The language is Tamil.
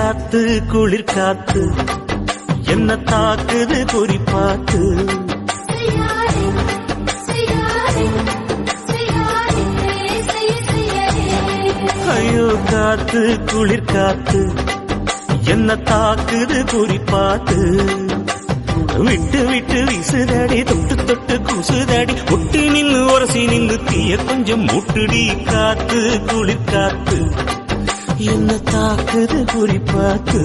காத்து குளிர் காத்து என்ன தாக்குது குறிப்பாத்து. ஐயோ காத்து குளிர் காத்து என்ன தாக்குது குறிப்பாத்து. விட்டு விட்டு விசுதடி தொட்டு தொட்டு குசுதடி ஒட்டி நின்னு உரசி நின்னு தீய கொஞ்சம் முட்டுடி. காத்து குளிர் காத்து என்ன தாக்குது குறிப்பாத்து.